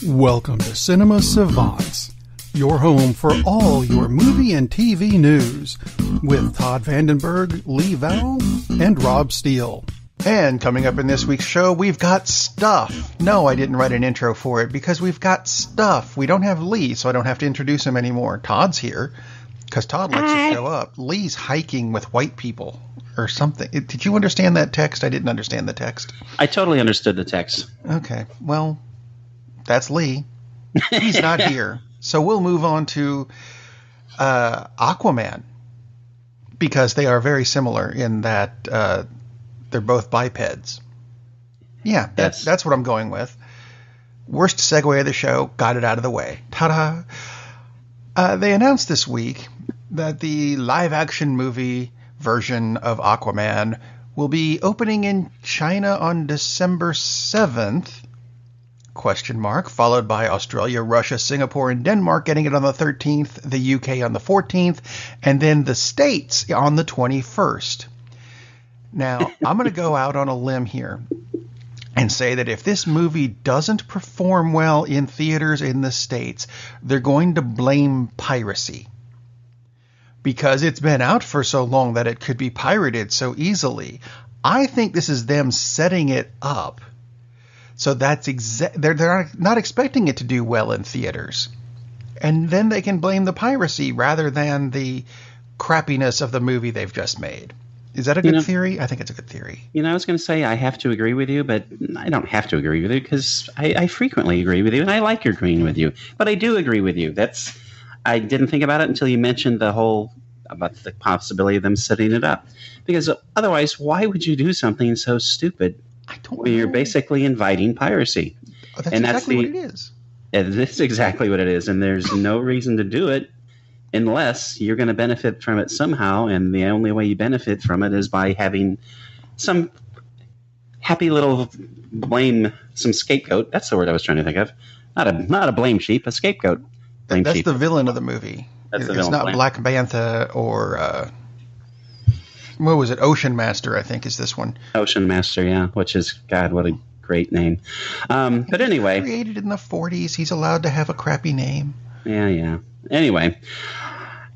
Welcome to Cinema-Savants, your home for all your movie and TV news, with Todd Vandenberg, Lee Vowell, and Rob Steele. And coming up in this week's show, we've got stuff. No, I didn't write an intro for it because we've got stuff. We don't have Lee, so I don't have to introduce him anymore. Todd's here because Todd likes to show up. Lee's hiking with white people or something. Did you understand that text? I didn't understand the text. I totally understood the text. Okay, well, that's Lee. He's not here. So we'll move on to Aquaman, because they are very similar in that they're both bipeds. Yeah, that's what I'm going with. Worst segue of the show, got it out of the way. Ta-da! They announced this week that the live-action movie version of Aquaman will be opening in China on December 7th, followed by Australia, Russia, Singapore, and Denmark getting it on the 13th, the UK on the 14th, and then the States on the 21st. Now, I'm going to go out on a limb here and say that if this movie doesn't perform well in theaters in the States, they're going to blame piracy. Because it's been out for so long that it could be pirated so easily. I think this is them setting it up. So that's they're not expecting it to do well in theaters. And then they can blame the piracy rather than the crappiness of the movie they've just made. Is that a good theory? I think it's a good theory. I was going to say I have to agree with you, but I don't have to agree with you because I frequently agree with you, and I like agreeing with you. But I do agree with you. I didn't think about it until you mentioned about the possibility of them setting it up. Because otherwise, why would you do something so stupid? I don't know. You're basically inviting piracy. Oh, that's exactly what it is. That's exactly what it is, and there's no reason to do it unless you're going to benefit from it somehow, and the only way you benefit from it is by having some happy little some scapegoat. That's the word I was trying to think of. Not a blame sheep, a scapegoat. That's the villain of the movie. It's not Black Bantha or what was it? Ocean Master, I think, is this one. Ocean Master, yeah, which is, God, what a great name. But anyway. Created in the 40s. He's allowed to have a crappy name. Yeah. Anyway,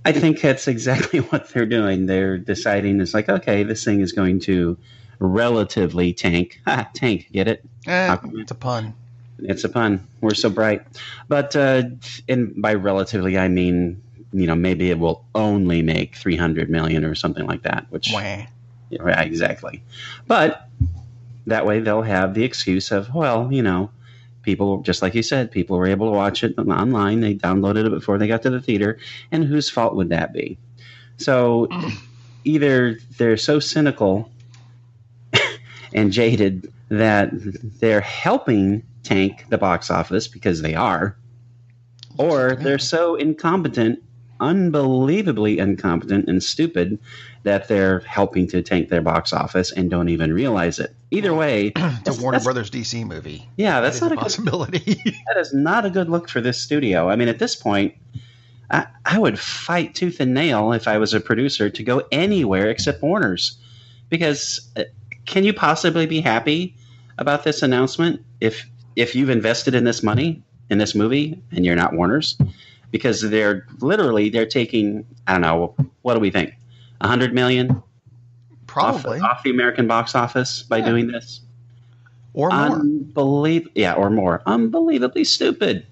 I think that's exactly what they're doing. They're deciding it's like, okay, this thing is going to relatively tank. Tank, get it? It's a pun. It's a pun. We're so bright. But and by relatively, I mean, maybe it will only make $300 million or something like that. Which, yeah, exactly. But that way they'll have the excuse of, well, people, just like you said, people were able to watch it online. They downloaded it before they got to the theater. And whose fault would that be? So either they're so cynical and jaded that they're helping tank the box office because they are, or they're so incompetent, unbelievably incompetent and stupid that they're helping to tank their box office and don't even realize it. Either way, it's a Warner Brothers DC movie. Yeah, that's not a possibility. That is not a good look for this studio. I mean, at this point, I would fight tooth and nail if I was a producer to go anywhere except Warner's, because can you possibly be happy about this announcement if you've invested in this money in this movie and you're not Warner's? Because they're taking, I don't know, what do we think, $100 million probably off the American box office by doing this, or more. Or more. Unbelievably stupid.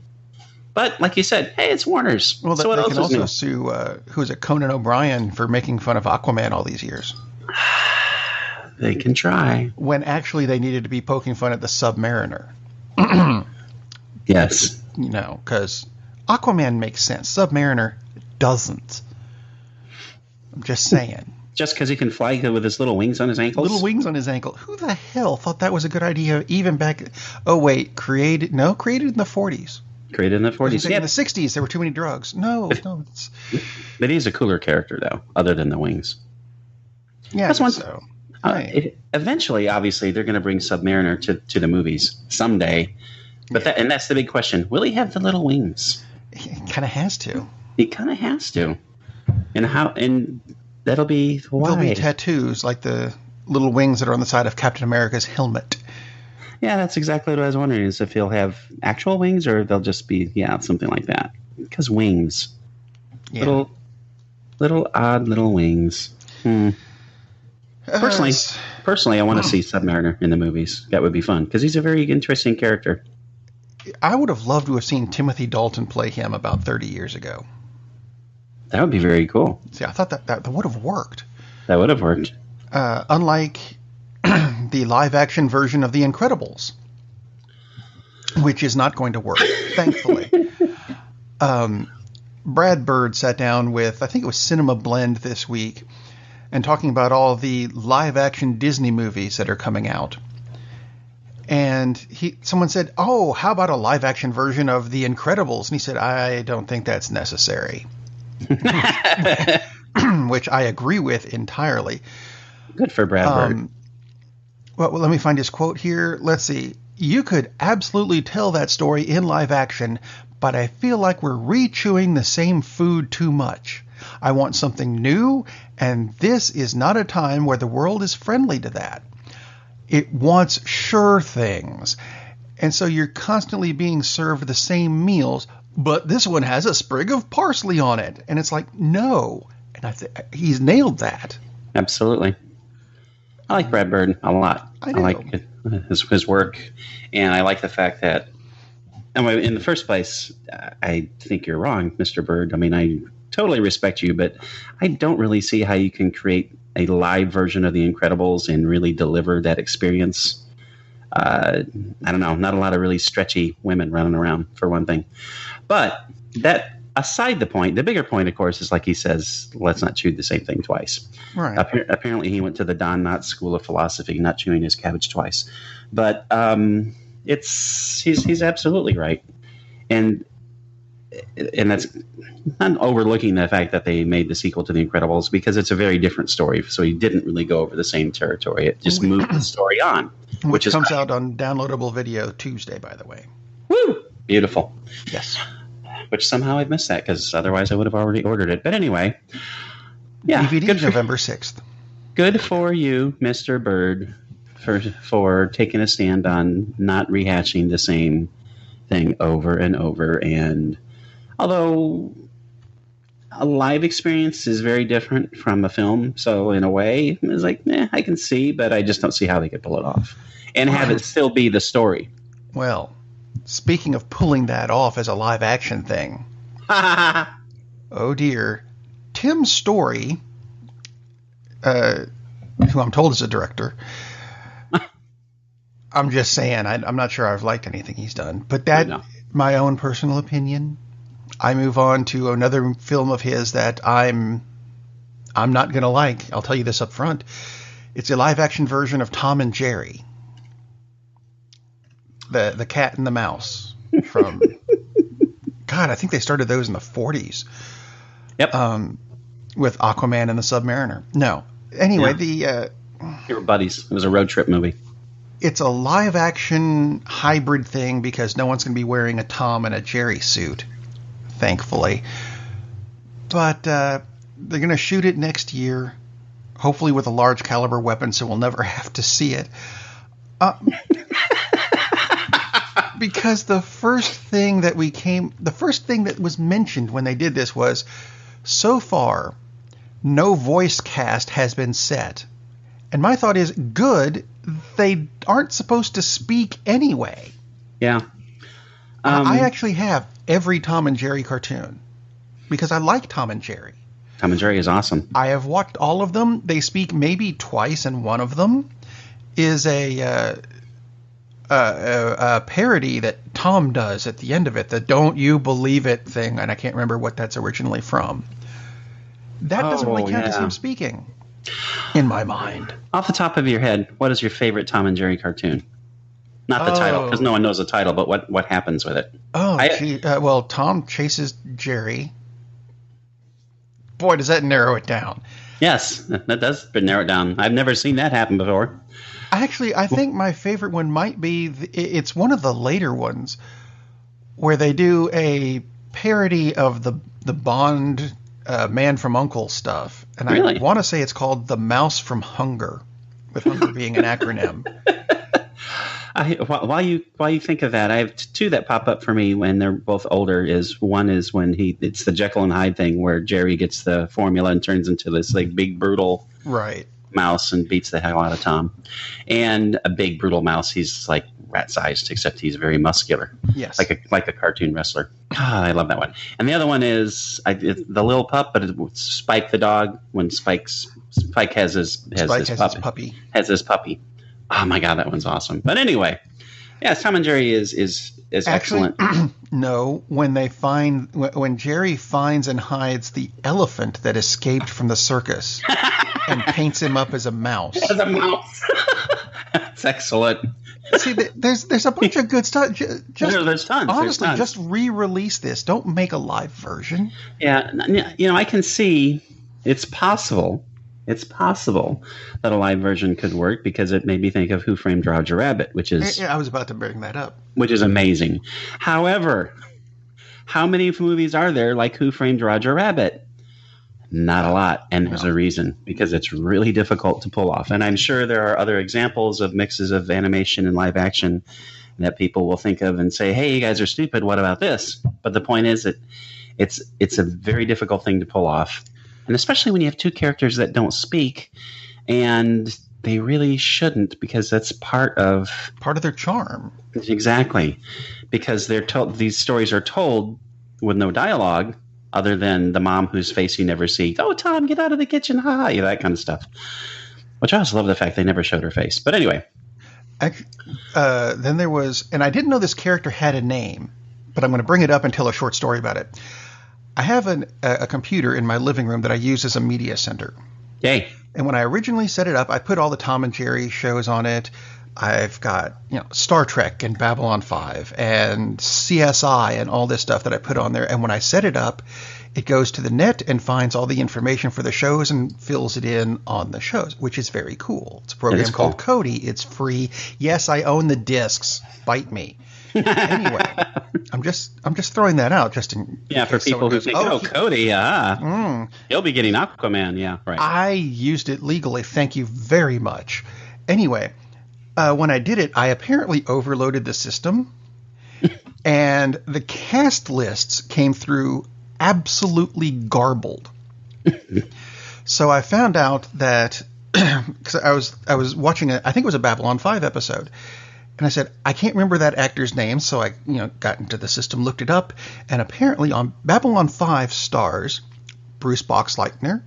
But like you said, hey, it's Warner's. Well, so they can also sue who's it, Conan O'Brien, for making fun of Aquaman all these years. They can try. When actually they needed to be poking fun at the Submariner. Yes. Because Aquaman makes sense. Submariner doesn't. I'm just saying. Just because he can fly with his little wings on his ankles? Little wings on his ankle. Who the hell thought that was a good idea even back... Oh, wait. Created in the 40s. Created in the 40s, yeah. In the 60s, there were too many drugs. No. But he's a cooler character, though, other than the wings. Yeah, that's one. So. Eventually, obviously, they're going to bring Submariner to the movies someday. But that's the big question. Will he have the little wings? He kind of has to. And that'll be why. There'll be tattoos like the little wings that are on the side of Captain America's helmet. Yeah, that's exactly what I was wondering, is if he'll have actual wings or they'll just be, something like that. Because wings. Yeah. Little odd little wings. Personally, I want to see Submariner in the movies. That would be fun because he's a very interesting character. I would have loved to have seen Timothy Dalton play him about 30 years ago. That would be very cool. See, I thought that would have worked. That would have worked. Unlike the live-action version of The Incredibles, which is not going to work, thankfully. Brad Bird sat down with, I think it was Cinema Blend this week, and talking about all the live-action Disney movies that are coming out. And someone said, "Oh, how about a live-action version of The Incredibles?" And he said, "I don't think that's necessary." Which I agree with entirely. Good for Brad Bird. Well, let me find his quote here. Let's see. "You could absolutely tell that story in live action, but I feel like we're re-chewing the same food too much. I want something new, and this is not a time where the world is friendly to that. It wants sure things. And so you're constantly being served the same meals, but this one has a sprig of parsley on it." And it's like, no. And he's nailed that. Absolutely. I like Brad Bird a lot. I like his work, and I like the fact that, in the first place, I think you're wrong, Mr. Bird. I mean, I totally respect you, but I don't really see how you can create a live version of The Incredibles and really deliver that experience. I don't know, not a lot of really stretchy women running around, for one thing. But that aside the point, the bigger point, of course, is like he says, let's not chew the same thing twice. Right. Apparently he went to the Don Knotts School of Philosophy, not chewing his cabbage twice. But he's absolutely right. And that's not overlooking the fact that they made the sequel to The Incredibles, because it's a very different story. So he didn't really go over the same territory. It just moved the story on. Which comes out on downloadable video Tuesday, by the way. Woo! Beautiful. Yes. Which somehow I've missed that, because otherwise I would have already ordered it. But anyway. Yeah. DVD November 6th. Good for you, Mr. Bird, for taking a stand on not rehashing the same thing over and over. And although a live experience is very different from a film, so in a way, it's like, I can see, but I just don't see how they could pull it off and have it still be the story. Well, speaking of pulling that off as a live action thing, oh dear, Tim Story, who I'm told is a director, I'm just saying, I'm not sure I've liked anything he's done, but my own personal opinion. I move on to another film of his that I'm not going to like. I'll tell you this up front. It's a live-action version of Tom and Jerry. The cat and the mouse from... God, I think they started those in the 40s. Yep. With Aquaman and the Submariner. No. Anyway, they were buddies. It was a road trip movie. It's a live-action hybrid thing because no one's going to be wearing a Tom and a Jerry suit. Thankfully. But they're going to shoot it next year, hopefully with a large caliber weapon, so we'll never have to see it. Because the first thing that was mentioned when they did this was, so far, no voice cast has been set. And my thought is, good, they aren't supposed to speak anyway. Yeah. I actually have every Tom and Jerry cartoon because I like Tom and Jerry. Tom and Jerry is awesome. I have watched all of them. They speak maybe twice, and one of them is a parody that Tom does at the end of it, the "Don't You Believe It" thing, and I can't remember what that's originally from. That doesn't really count as him speaking, in my mind. Off the top of your head, what is your favorite Tom and Jerry cartoon? Not the title, because no one knows the title, but what happens with it? Well, Tom chases Jerry. Boy, does that narrow it down. Yes, that does narrow it down. I've never seen that happen before. Actually, I think my favorite one might be, it's one of the later ones, where they do a parody of the Bond Man from U.N.C.L.E. stuff. And really? I want to say it's called The Mouse from Hunger, with Hunger being an acronym. While you think of that, I have two that pop up for me when they're both older. One is when it's the Jekyll and Hyde thing where Jerry gets the formula and turns into this like big brutal mouse and beats the hell out of Tom. And a big brutal mouse, he's like rat-sized, except he's very muscular. Yes, like a cartoon wrestler. I love that one. And the other one is it's the little pup, but it's Spike the dog. When Spike has his puppy. Oh my god, that one's awesome. But anyway, yeah, Tom and Jerry is actually excellent. No, when Jerry finds and hides the elephant that escaped from the circus and paints him up as a mouse. As a mouse. That's excellent. See, there's a bunch of good stuff. There's tons. Honestly, just re-release this. Don't make a live version. Yeah, I can see it's possible. It's possible that a live version could work because it made me think of Who Framed Roger Rabbit, which is... Yeah, I was about to bring that up. Which is amazing. However, how many movies are there like Who Framed Roger Rabbit? Not a lot, and there's a reason, because it's really difficult to pull off. And I'm sure there are other examples of mixes of animation and live action that people will think of and say, hey, you guys are stupid, what about this? But the point is that it's a very difficult thing to pull off. And especially when you have two characters that don't speak, and they really shouldn't, because that's part of their charm. Exactly, because these stories are told with no dialogue, other than the mom whose face you never see. Oh, Tom, get out of the kitchen! Ha! That kind of stuff. Which I also love the fact they never showed her face. But anyway, then there was, and I didn't know this character had a name, but I'm going to bring it up and tell a short story about it. I have a computer in my living room that I use as a media center. Yay. And when I originally set it up, I put all the Tom and Jerry shows on it. I've got, Star Trek and Babylon 5 and CSI and all this stuff that I put on there. And when I set it up, it goes to the net and finds all the information for the shows and fills it in on the shows, which is very cool. It's a program called Kodi. It's free. Yes, I own the discs. Bite me. Anyway, I'm just throwing that out just in for people who think, Kodi, he'll be getting Aquaman. Yeah, right. I used it legally. Thank you very much. Anyway, when I did it, I apparently overloaded the system, and the cast lists came through absolutely garbled. So I found out that because I was watching I think it was a Babylon 5 episode. And I said, I can't remember that actor's name, so I got into the system, looked it up, and apparently on Babylon 5 stars Bruce Boxleitner,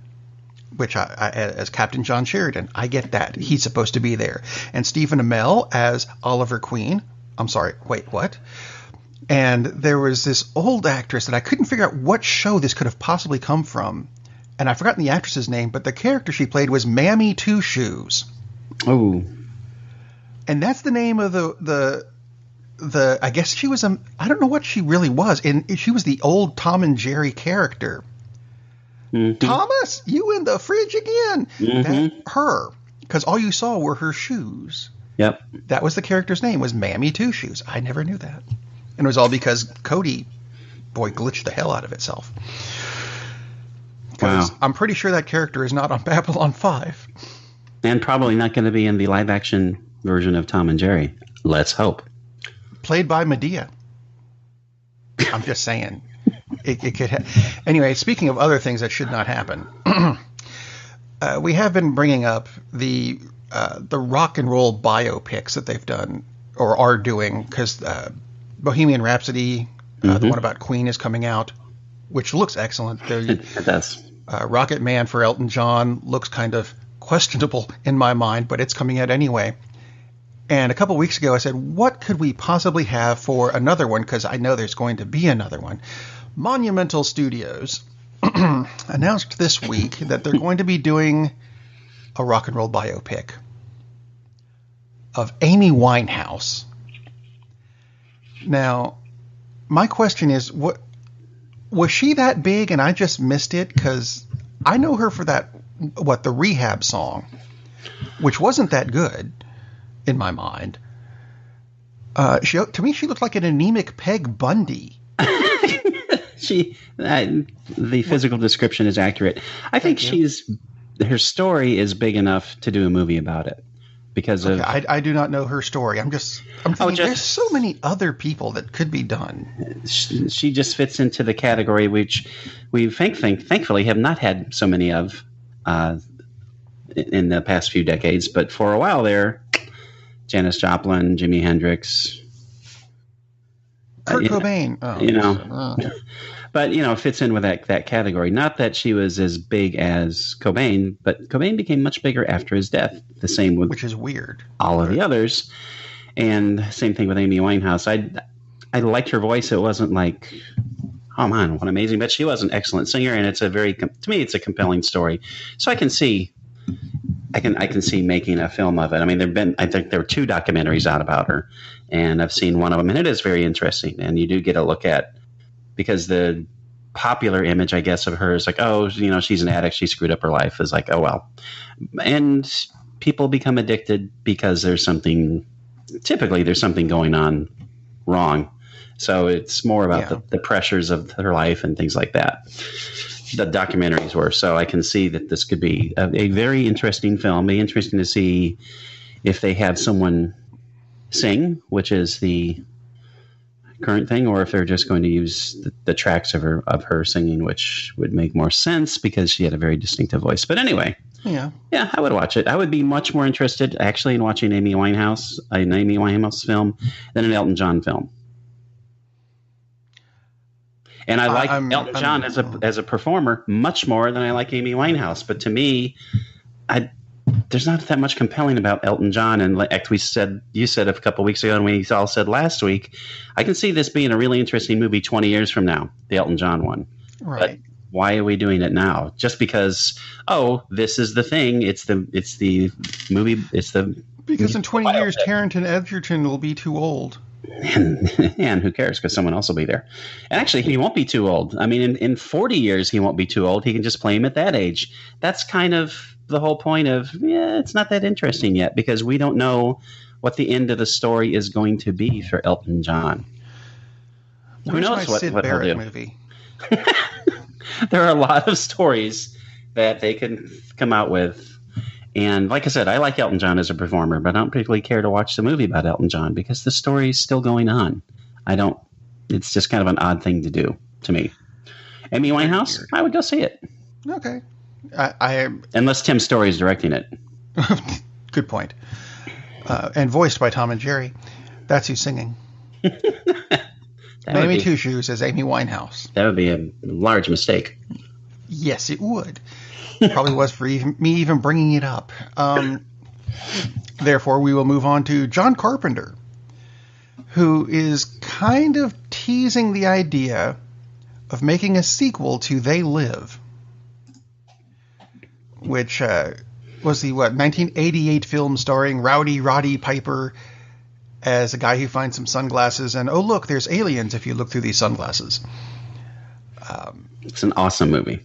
which I as Captain John Sheridan. I get that. He's supposed to be there. And Stephen Amell as Oliver Queen. I'm sorry, wait, what? And there was this old actress that I couldn't figure out what show this could have possibly come from. And I've forgotten the actress's name, but the character she played was Mammy Two Shoes. Oh. And that's the name of the I guess she was I don't know what she really was. And she was the old Tom and Jerry character. Mm-hmm. Thomas, you in the fridge again? Mm-hmm. Her. Because all you saw were her shoes. Yep. That was the character's name, was Mammy Two Shoes. I never knew that. And it was all because Kodi, glitched the hell out of itself. Wow. I'm pretty sure that character is not on Babylon 5. And probably not going to be in the live action version of Tom and Jerry. Let's hope. Played by Medea. I'm just saying. It could anyway, speaking of other things that should not happen, we have been bringing up the rock and roll biopics that they've done or are doing, because Bohemian Rhapsody, the one about Queen, is coming out, which looks excellent. It does. Rocket Man for Elton John looks kind of questionable in my mind, but it's coming out anyway. And a couple weeks ago, I said, what could we possibly have for another one? Because I know there's going to be another one. Monumental Studios announced this week that they're going to be doing a rock and roll biopic of Amy Winehouse. Now, my question is, was she that big and I just missed it? Because I know her for that, the Rehab song, which wasn't that good in my mind. To me, she looked like an anemic Peg Bundy. The physical description is accurate. I think her story is big enough to do a movie about it. because of. I do not know her story. I'm thinking there's so many other people that could be done. She just fits into the category which we thankfully have not had so many of in the past few decades. But for a while there, Janis Joplin, Jimi Hendrix, Kurt Cobain. But, fits in with that category. Not that she was as big as Cobain, but Cobain became much bigger after his death. The same with which is weird. All of the others. And same thing with Amy Winehouse. I liked her voice. It wasn't like, oh man, what amazing. But she was an excellent singer, and to me, it's a compelling story. So I can see making a film of it. I mean, I think there were 2 documentaries out about her, and I've seen one of them, and it is very interesting. And you do get a look at, because the popular image, I guess, of her is like, oh, she's an addict, she screwed up her life, is like, oh well. And people become addicted because there's something going on wrong. So it's more about the pressures of her life and things like that. The documentaries were. So I can see that this could be a very interesting film. Be interesting to see if they have someone sing, which is the current thing, or if they're just going to use the tracks of her singing, which would make more sense because she had a very distinctive voice. But anyway, yeah, I would watch it. I would be much more interested actually in watching an Amy Winehouse film than an Elton John film. And I like Elton John as a performer much more than I like Amy Winehouse. But to me, there's not that much compelling about Elton John. And like you said a couple of weeks ago, and we all said last week, I can see this being a really interesting movie 20 years from now, the Elton John one. Right. But why are we doing it now? Just because, this is the thing. It's the movie. Because in 20 years, Taranton Edgerton will be too old. And who cares? Because someone else will be there. And actually, he won't be too old. I mean, in 40 years, he won't be too old. He can just play him at that age. That's kind of the whole point of, it's not that interesting yet because we don't know what the end of the story is going to be for Elton John. Who knows what he'll do? Movie? There are a lot of stories that they can come out with. And like I said, I like Elton John as a performer, but I don't particularly care to watch the movie about Elton John because the story is still going on. It's just kind of an odd thing to do to me. Amy Winehouse, I would go see it. Okay. Unless Tim Story is directing it. Good point. And voiced by Tom and Jerry. That's who's singing. Amy Two Shoes as Amy Winehouse. That would be a large mistake. Yes, it would. Probably was for me even bringing it up. Therefore, we will move on to John Carpenter, who is kind of teasing the idea of making a sequel to They Live, which was the 1988 film starring Rowdy Roddy Piper as a guy who finds some sunglasses and, oh, look, there's aliens if you look through these sunglasses. It's an awesome movie.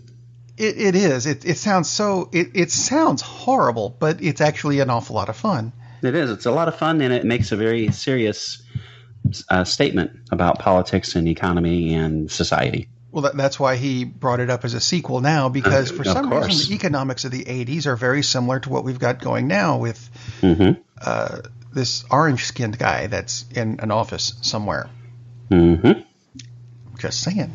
It is. It sounds horrible, but it's actually an awful lot of fun. It is. It's a lot of fun, and it makes a very serious statement about politics and economy and society. Well, that's why he brought it up as a sequel now, because for some reason the economics of the 80s are very similar to what we've got going now with this orange-skinned guy that's in an office somewhere. Mm-hmm. Just saying,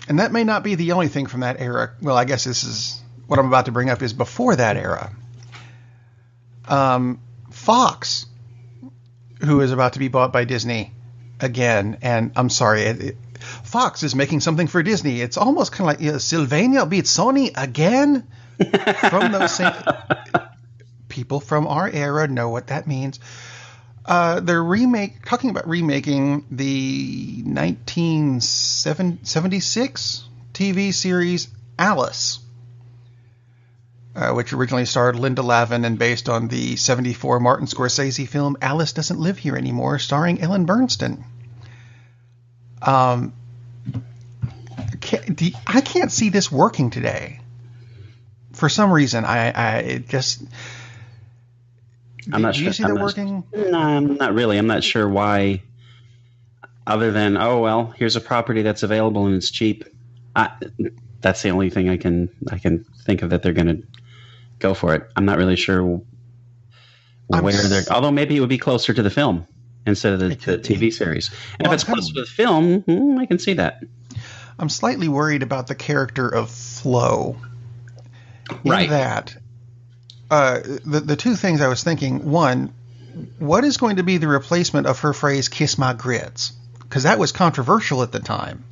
and that may not be the only thing from that era. Well, I guess this is what I'm about to bring up is before that era. Fox, who is about to be bought by Disney again, and I'm sorry, Fox is making something for Disney. It's almost kind of like Sylvania beats Sony again. From those same people from our era know what that means. They're talking about remaking the 1976 TV series Alice, which originally starred Linda Lavin and based on the 74 Martin Scorsese film Alice Doesn't Live Here Anymore, starring Ellen Burstyn. I can't see this working today. For some reason, I'm not sure. Do you see that working? No, not really. I'm not sure why. Other than, here's a property that's available and it's cheap. That's the only thing I can think of that they're going to go for it. I'm not really sure where they're. Although maybe it would be closer to the film instead of the TV series. And if it's closer to the film, I can see that. I'm slightly worried about the character of Flo. Right. That the two things I was thinking: one, what is going to be the replacement of her phrase "kiss my grits"? Because that was controversial at the time.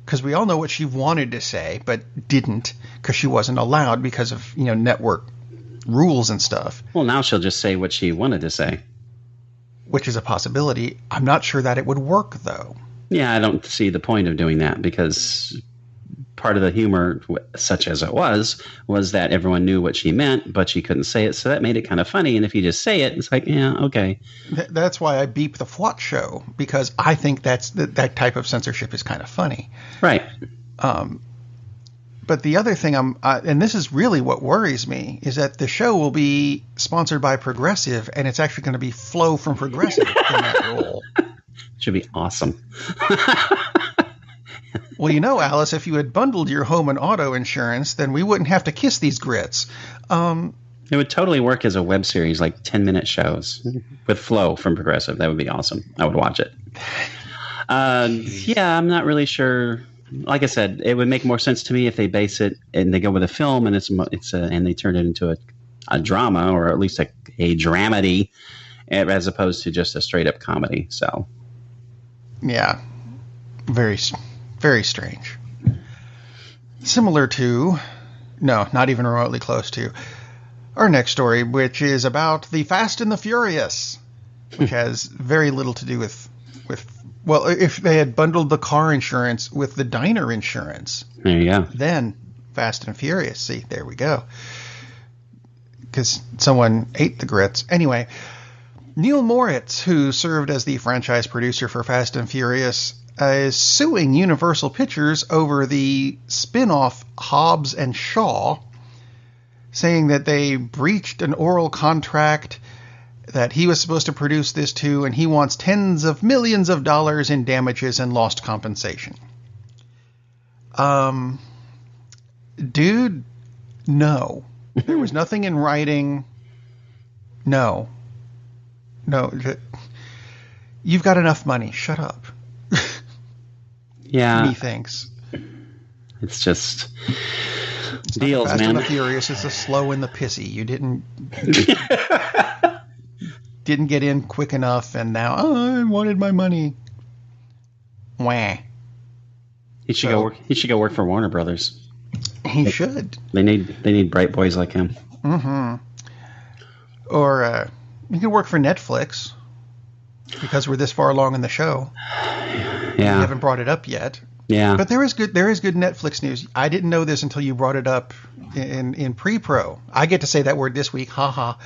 Because we all know what she wanted to say, but didn't, because she wasn't allowed because of network rules and stuff. Well, now she'll just say what she wanted to say, which is a possibility. I'm not sure that it would work, though. Yeah, I don't see the point of doing that, because part of the humor, such as it was that everyone knew what she meant, but she couldn't say it, so that made it kind of funny. And if you just say it, it's like, yeah, okay. That's why I beep the Fwat show, because I think that type of censorship is kind of funny. Right. But the other thing and this is really what worries me, is that the show will be sponsored by Progressive, and it's actually going to be Flo from Progressive in that role. Should be awesome. Well, Alice, if you had bundled your home and auto insurance, then we wouldn't have to kiss these grits. It would totally work as a web series, like 10-minute shows with Flo from Progressive. That would be awesome. I would watch it. Yeah, I'm not really sure. Like I said, it would make more sense to me if they base it and they go with a film and and they turn it into a drama, or at least a dramedy, as opposed to just a straight up comedy. So, yeah, very, very strange. Similar to, no, not even remotely close to, our next story, which is about the Fast and the Furious, which has very little to do with well, if they had bundled the car insurance with the diner insurance, there you go. Then Fast and Furious. See, there we go. Because someone ate the grits. Anyway, Neil Moritz, who served as the franchise producer for Fast and Furious, is suing Universal Pictures over the spin-off Hobbs and Shaw, saying that they breached an oral contract, that he was supposed to produce this too, and he wants tens of millions of dollars in damages and lost compensation. Dude, no. There was nothing in writing. No. You've got enough money. Shut up. Yeah. Methinks. It's just it's deals, Fast man. and the Furious. It's the slow and the pissy. You didn't get in quick enough, and now I wanted my money. Wah. He should go work. He should go work for Warner Brothers. He should. They need bright boys like him. Mm-hmm. Or you could work for Netflix, because we're this far along in the show. Yeah. We haven't brought it up yet. Yeah. But there is good Netflix news. I didn't know this until you brought it up in pre-pro. I get to say that word this week. Ha ha.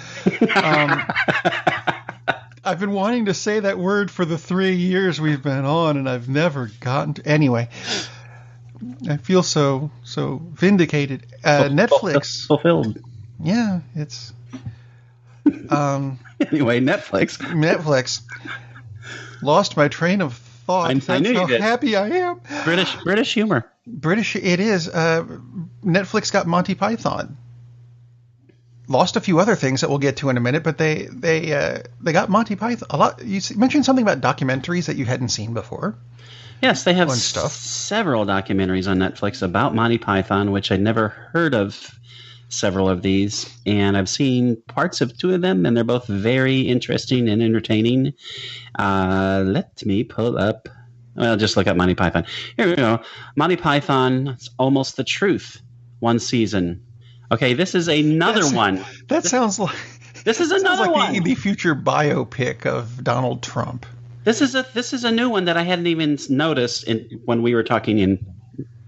I've been wanting to say that word for the 3 years we've been on, and I've never gotten to. Anyway, I feel so vindicated. Netflix. Fulfilled. Yeah, it's. Anyway, Netflix. Lost my train of thought. I knew you did. How happy I am. British humor. British, it is. Netflix got Monty Python. Lost a few other things that we'll get to in a minute, but they got Monty Python a lot. You mentioned something about documentaries that you hadn't seen before. Yes, they have stuff. Several documentaries on Netflix about Monty Python, which I'd never heard of. Several of these, and I've seen parts of 2 of them, and they're both very interesting and entertaining. Let me pull up. Well, just look up Monty Python. Here we go. Monty Python, Almost the Truth, 1 season. Okay, this is another one. Sounds like this is another one. The future biopic of Donald Trump. This is a new one that I hadn't even noticed when we were talking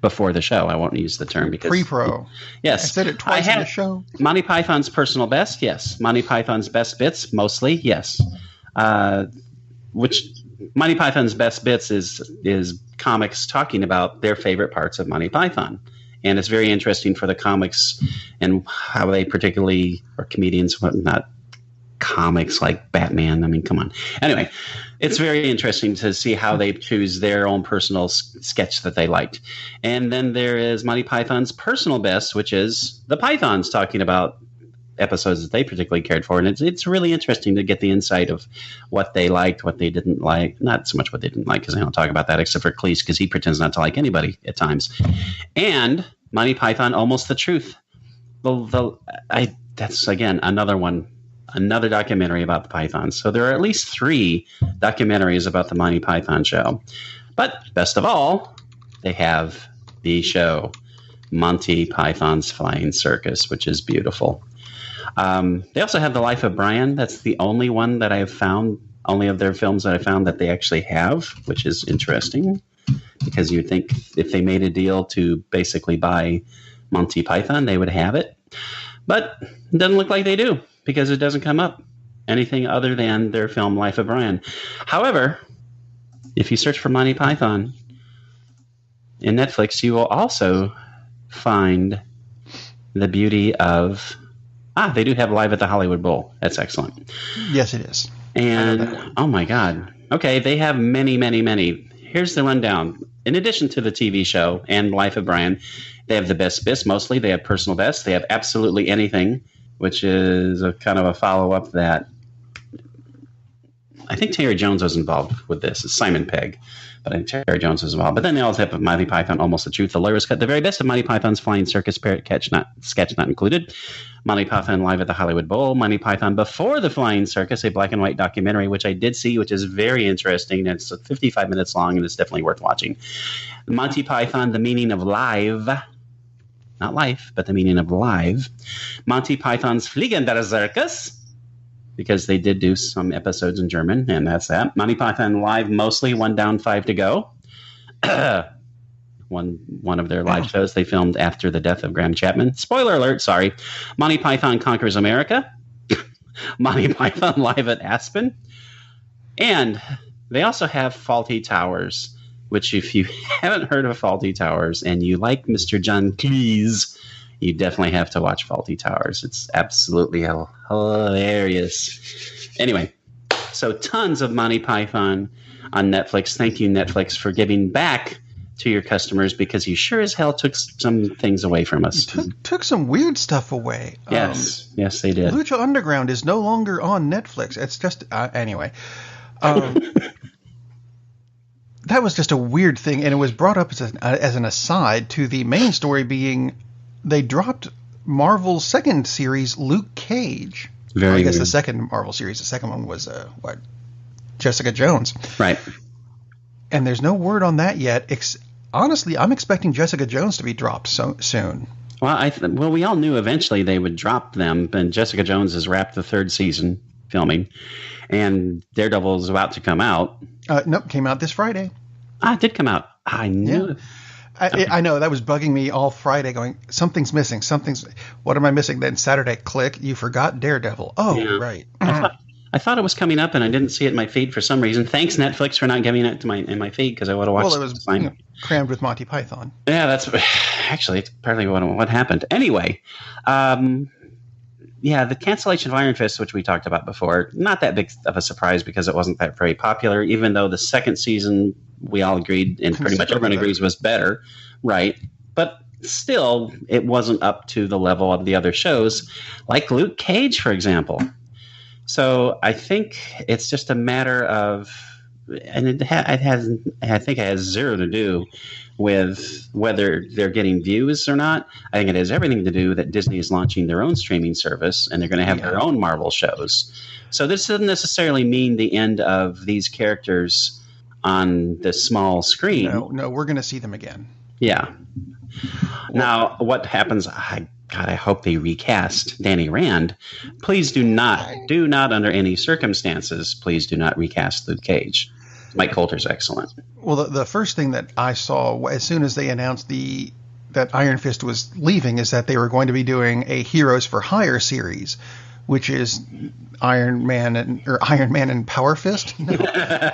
before the show. I won't use the term because pre-pro. Yes, I said it twice in the show. Monty Python's personal best, yes. Monty Python's best bits, mostly, yes. Which Monty Python's best bits is comics talking about their favorite parts of Monty Python. And it's very interesting for the comics and how they particularly, or comedians, not comics like Batman. I mean, come on. Anyway, it's very interesting to see how they choose their own personal sketch that they liked. And then there is Monty Python's personal best, which is the Pythons talking about episodes that they particularly cared for. And it's really interesting to get the insight of what they liked, what they didn't like. Not so much what they didn't like, because they don't talk about that, except for Cleese, because he pretends not to like anybody at times. And Monty Python, Almost the Truth. That's, again, another documentary about the Pythons. So there are at least 3 documentaries about the Monty Python show. But best of all, they have the show Monty Python's Flying Circus, which is beautiful. They also have The Life of Brian. That's the only one that I have found, only of their films that I found that they actually have, which is interesting, because you'd think if they made a deal to basically buy Monty Python, they would have it. But it doesn't look like they do, because it doesn't come up anything other than their film Life of Brian. However, if you search for Monty Python in Netflix, you will also find the beauty of... they do have Live at the Hollywood Bowl. That's excellent. Yes, it is. And, oh my God. Okay, they have many, many, many. Here's the rundown. In addition to the TV show and Life of Brian, they have the Best Bits mostly. They have Personal Best. They have Absolutely Anything, which is a kind of a follow-up that I think Terry Jones was involved with this. It's Simon Pegg, but I think Terry Jones was involved. But then they also have Monty Python, Almost the Truth, The Lawyer's Cut, the very best of Monty Python's Flying Circus, Parrot Sketch not included, Monty Python Live at the Hollywood Bowl, Monty Python Before the Flying Circus, a black and white documentary, which I did see, which is very interesting. It's 55 minutes long, and it's definitely worth watching. Monty Python, The Meaning of Live. Not life, but the meaning of live. Monty Python's Fliegender Circus, because they did do some episodes in German, and that's that. Monty Python Live, mostly 1 down, 5 to go. One of their live shows they filmed after the death of Graham Chapman. Spoiler alert, sorry. Monty Python Conquers America. Monty Python Live at Aspen. And they also have Fawlty Towers, which if you haven't heard of Fawlty Towers and you like Mr. John Cleese, you definitely have to watch Fawlty Towers. It's absolutely hilarious. Anyway, so tons of Monty Python on Netflix. Thank you, Netflix, for giving back to your customers, because you sure as hell took some things away from us. You took some weird stuff away. Yes, yes, they did. Lucha Underground is no longer on Netflix. It's just anyway. That was just a weird thing, and it was brought up as an aside to the main story being they dropped Marvel's second series, Luke Cage. I guess the second Marvel series. The second one was Jessica Jones. Right. And there's no word on that yet. Honestly, I'm expecting Jessica Jones to be dropped soon. Well, we all knew eventually they would drop them, and Jessica Jones has wrapped the 3rd season filming, and Daredevil is about to come out. Nope, came out this Friday. It did come out. I knew. Yeah. I know, that was bugging me all Friday, going, something's missing. What am I missing? Then Saturday, click, you forgot Daredevil. Oh, yeah. Right. I thought it was coming up, and I didn't see it in my feed for some reason. Thanks, Netflix, for not giving it in my feed, because I would have watched it. Well, it was crammed with Monty Python. Yeah, that's actually it's partly what happened. Anyway, the cancellation of Iron Fist, which we talked about before, not that big of a surprise because it wasn't that very popular, even though the second season, we all agreed, and pretty much everyone agrees, was better, right? But still, it wasn't up to the level of the other shows, like Luke Cage, for example. So I think it's just a matter of, and I think it has zero to do with whether they're getting views or not. I think it has everything to do that Disney is launching their own streaming service, and they're going to have their own Marvel shows. So this doesn't necessarily mean the end of these characters on the small screen. No, we're going to see them again. Yeah. Now, what happens? I hope they recast Danny Rand. Please do not under any circumstances, please do not recast Luke Cage. Mike Coulter's excellent. Well, the first thing that I saw as soon as they announced that Iron Fist was leaving is that they were going to be doing a Heroes for Hire series, which is Iron Man and Power Fist? No,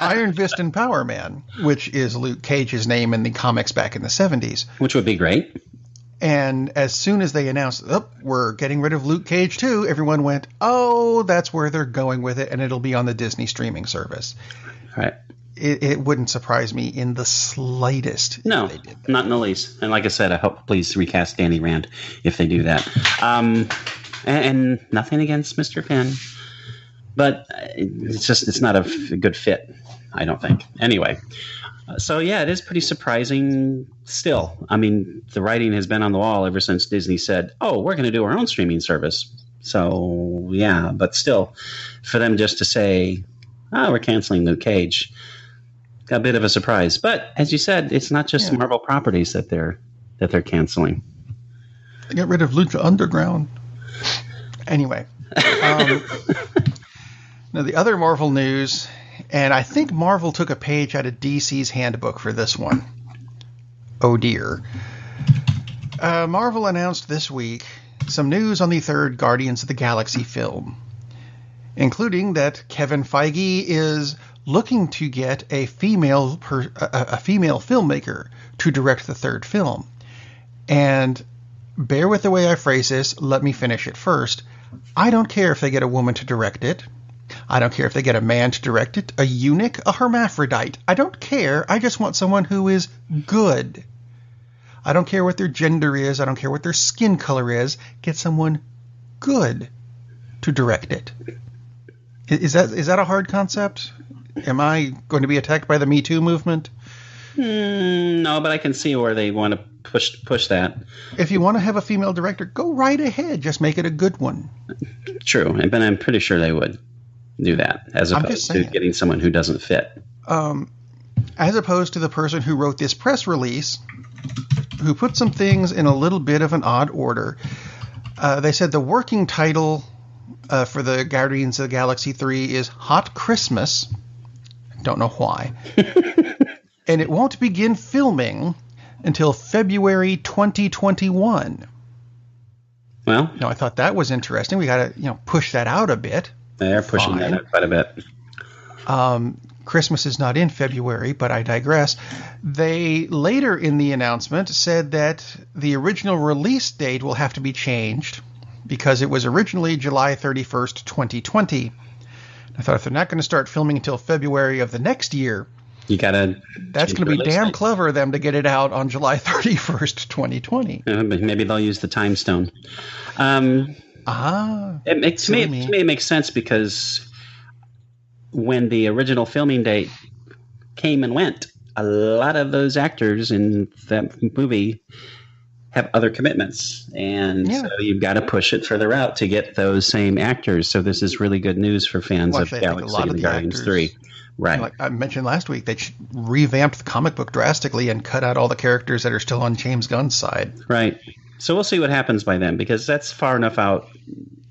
Iron Fist and Power Man, which is Luke Cage's name in the comics back in the 70s. Which would be great. And as soon as they announced, we're getting rid of Luke Cage too, everyone went, oh, that's where they're going with it, and it'll be on the Disney streaming service. Right. It wouldn't surprise me in the slightest. No, if they did that. not in the least. And like I said, I hope please recast Danny Rand if they do that. And nothing against Mr. Penn, but it's not a good fit, I don't think. Anyway, so yeah, it is pretty surprising still. I mean, the writing has been on the wall ever since Disney said, oh, we're going to do our own streaming service. So yeah, but still, for them just to say, oh, we're canceling Luke Cage, a bit of a surprise. But as you said, it's not just Marvel properties that they're canceling. They got rid of Lucha Underground. Anyway, now the other Marvel news, and I think Marvel took a page out of DC's handbook for this one. Oh dear. Marvel announced this week some news on the third Guardians of the Galaxy film, including that Kevin Feige is looking to get a female filmmaker to direct the third film. And bear with the way I phrase this. Let me finish it first. I don't care if they get a woman to direct it. I don't care if they get a man to direct it, a eunuch, a hermaphrodite. I don't care. I just want someone who is good. I don't care what their gender is. I don't care what their skin color is. Get someone good to direct it. Is that a hard concept? Am I going to be attacked by the Me Too movement? No, but I can see where they want to push that. If you want to have a female director, go right ahead. Just make it a good one. True, but I'm pretty sure they would do that, as opposed to getting someone who doesn't fit. As opposed to the person who wrote this press release, who put some things in a little bit of an odd order. They said the working title for the Guardians of the Galaxy 3 is Hot Christmas. Don't know why. And it won't begin filming until February 2021. Well, I thought that was interesting. We got to, push that out a bit. They're pushing that out quite a bit. Christmas is not in February, but I digress. They later in the announcement said that the original release date will have to be changed because it was originally July 31st, 2020. I thought if they're not going to start filming until February of the next year, that's going to be damn clever of them to get it out on July 31st, 2020. Maybe they'll use the time stone. It makes sense because when the original filming date came and went, a lot of those actors in that movie have other commitments, and so you've got to push it further out to get those same actors. So this is really good news for fans of Galaxy and Guardians 3. Right. Like I mentioned last week, they revamped the comic book drastically and cut out all the characters that are still on James Gunn's side. Right. So we'll see what happens by then, because that's far enough out,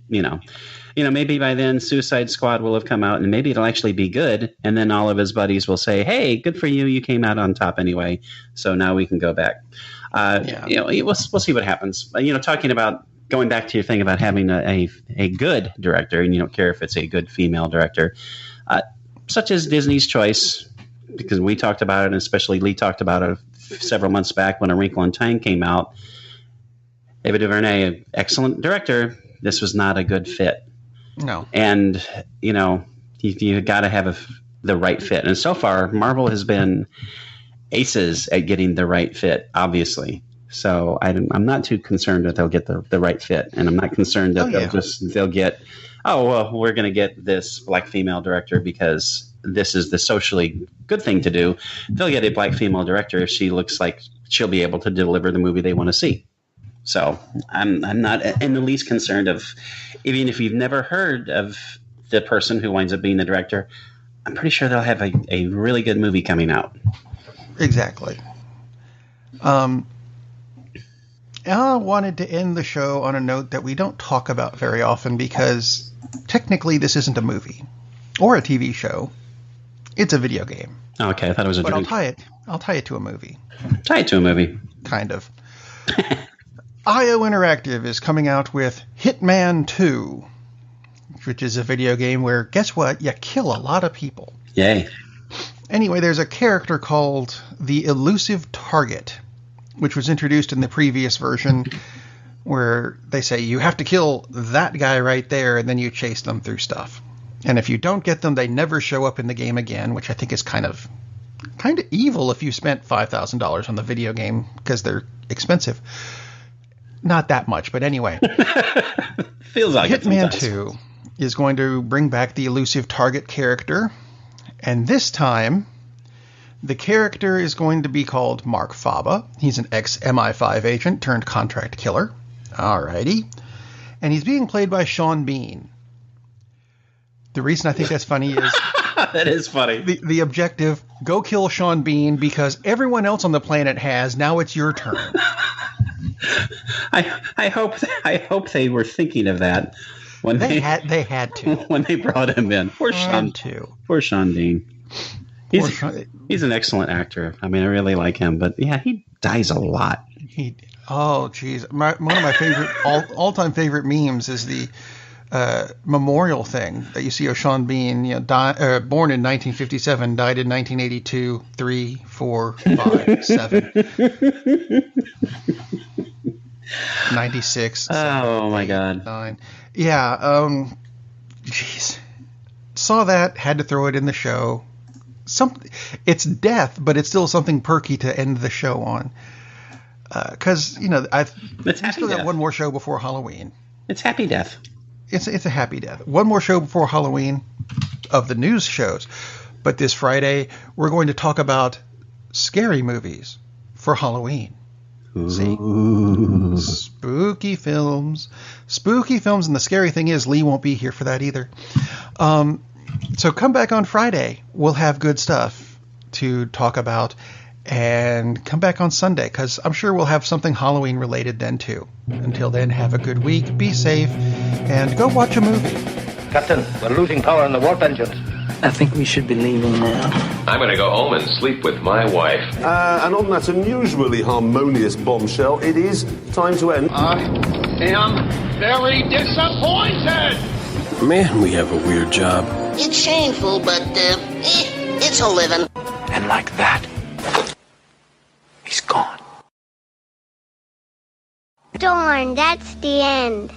maybe by then Suicide Squad will have come out and maybe it'll actually be good. And then all of his buddies will say, hey, good for you. You came out on top anyway. So now we can go back. We'll see what happens. Talking about going back to your thing about having a good director, and you don't care if it's a good female director, such as Disney's choice, because we talked about it, and especially Lee talked about it several months back when A Wrinkle in Time came out. Ava DuVernay, an excellent director. This was not a good fit. No. And, you got to have the right fit. And so far, Marvel has been aces at getting the right fit, obviously. So I'm not too concerned that they'll get the right fit. And I'm not concerned that they'll get, we're going to get this black female director because this is the socially good thing to do. They'll get a black female director if she looks like she'll be able to deliver the movie they want to see. So I'm not in the least concerned of, even if you've never heard of the person who winds up being the director, I'm pretty sure they'll have a really good movie coming out. Exactly. I wanted to end the show on a note that we don't talk about very often because technically this isn't a movie or a TV show. It's a video game. Okay, I thought it was a drink. But I'll tie it to a movie. Tie it to a movie. Kind of. IO Interactive is coming out with Hitman 2, which is a video game where, guess what? You kill a lot of people. Yay. Anyway, there's a character called the Elusive Target, which was introduced in the previous version, where they say you have to kill that guy right there, and then you chase them through stuff. And if you don't get them, they never show up in the game again, which I think is kind of evil if you spent $5,000 on the video game, because they're expensive. Not that much, but anyway. Feels like Hitman 2 is going to bring back the elusive target character, and this time the character is going to be called Mark Faba. He's an ex-MI5 agent turned contract killer. Alrighty. And he's being played by Sean Bean. The reason I think that's funny is... That is funny. The objective, go kill Sean Bean because everyone else on the planet has. Now it's your turn. I hope they were thinking of that when they had to when they brought him in. Poor Sean Bean. He's an excellent actor. I mean, I really like him, but yeah, he dies a lot. Oh, geez. One of my favorite all-time favorite memes is the memorial thing that you see of Sean Bean, born in 1957, died in 1982, 3, 4, 5, 7. 96. Oh, my God. 9. Yeah, jeez. Saw that, had to throw it in the show. It's death, but it's still something perky to end the show on. Because, we still got one more show before Halloween. It's happy death. It's a happy death. One more show before Halloween of the news shows. But this Friday, we're going to talk about scary movies for Halloween. See? Spooky films. And the scary thing is Lee won't be here for that either. So come back on Friday. We'll have good stuff to talk about. And come back on Sunday, because I'm sure we'll have something Halloween related then too. Until then, have a good week, be safe, and go watch a movie. Captain, we're losing power in the warp engines. I think we should be leaving now. I'm going to go home and sleep with my wife. And on that unusually harmonious bombshell, it is time to end. I am very disappointed! Man, we have a weird job. It's shameful, but, it's a living. And like that, he's gone. Darn, that's the end.